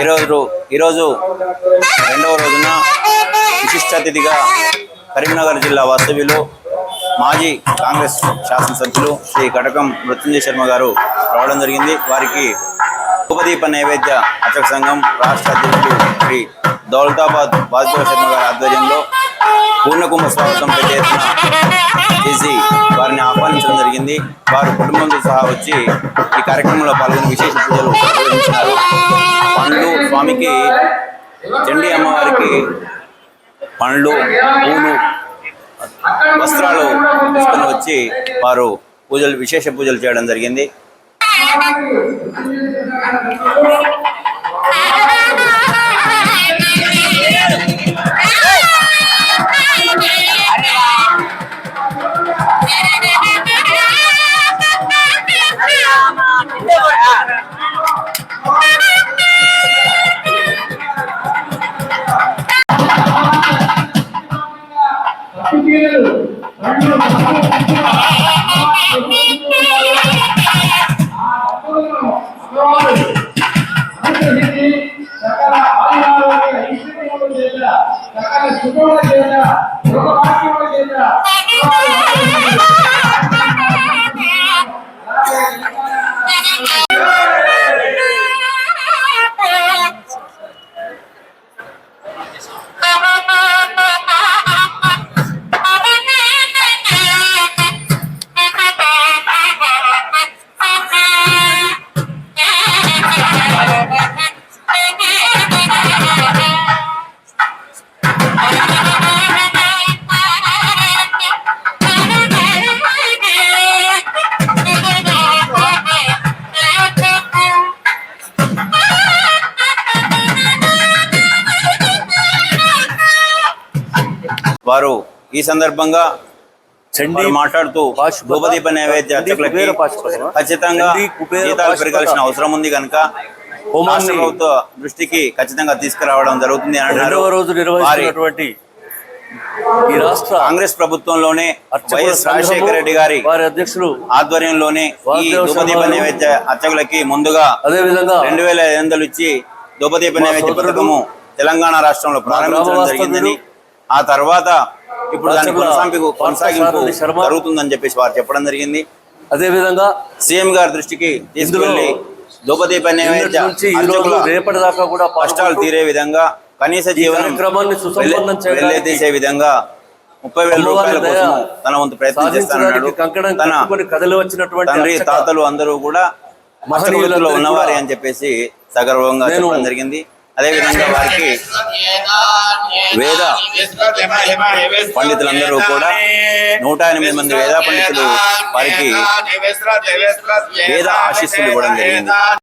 ఈరోజు రెండవ రోజున విశిష్ట అతిథిగా కరీంనగర్ జిల్లా వాస్తవ్యులు మాజీ కాంగ్రెస్ శాసనసభ్యులు శ్రీ కటకం మృత్యుంజయ శర్మ గారు రావడం జరిగింది. వారికి ఉపదీప నైవేద్య అర్చక సంఘం రాష్ట్ర అధ్యక్షులు శ్రీ దౌలతాబాద్ వాసుదేవ శర్మ గారి ఆధ్వర్యంలో పూర్ణకుంభ స్వాగతం పెద్ద ఎత్తున చేసి వారిని ఆహ్వానించడం జరిగింది. వారు కుటుంబంతో సహా వచ్చి ఈ కార్యక్రమంలో పాల్గొని విశేష పూజలు నిర్వహించినారు. పండ్లు స్వామికి చండీ అమ్మవారికి పండ్లు పూలు వస్త్రాలు తీసుకొని వచ్చి వారు విశేష పూజలు చేయడం జరిగింది. వారు ఈ సందర్భంగా మాట్లాడుతూ ధూపదీప నైవేద్య అర్చకులకి ఖచ్చితంగా జీతాలు పెరగాల్సిన అవసరం ఉంది కనుక రాష్ట్ర ప్రభుత్వ దృష్టికి ఖచ్చితంగా తీసుకురావడం జరుగుతుంది అని ఈ రాష్ట్ర కాంగ్రెస్ ప్రభుత్వంలోనే వైఎస్ రాజశేఖర రెడ్డి గారి అధ్యక్షులు ఆధ్వర్యంలోనే ఈ ధూపదీప నైవేద్య అర్చకులకి ముందుగా 2500 ఇచ్చి ధూపదీప నైవేద్య పథకము తెలంగాణ రాష్ట్రంలో ప్రారంభించడం జరిగిందని, ఆ తర్వాత ఇప్పుడు దాని కొనసాగింపు జరుగుతుందని చెప్పేసి వారు చెప్పడం జరిగింది. అదేవిధంగా సీఎం గారి దృష్టికి తీసుకువెళ్ళి ధూపదీప నైవేద్య రేపటిదాకా కూడా కష్టాలు తీరే విధంగా కనీస జీవనం క్రమాన్ని తీసే విధంగా 30,000 రూపాయల కోసం తన వంతు ప్రయత్నం చేస్తానన్నాడు. తన తండ్రి తాతలు అందరూ కూడా మహనీయులలో ఉన్నవారే అని చెప్పేసి సగర్వంగా చెప్పడం జరిగింది. అదేవిధంగా వారికి వేద పండితులందరూ కూడా 108 మంది వేద పండితులు వారికి వేద ఆశీస్సులు ఇవ్వడం జరిగింది.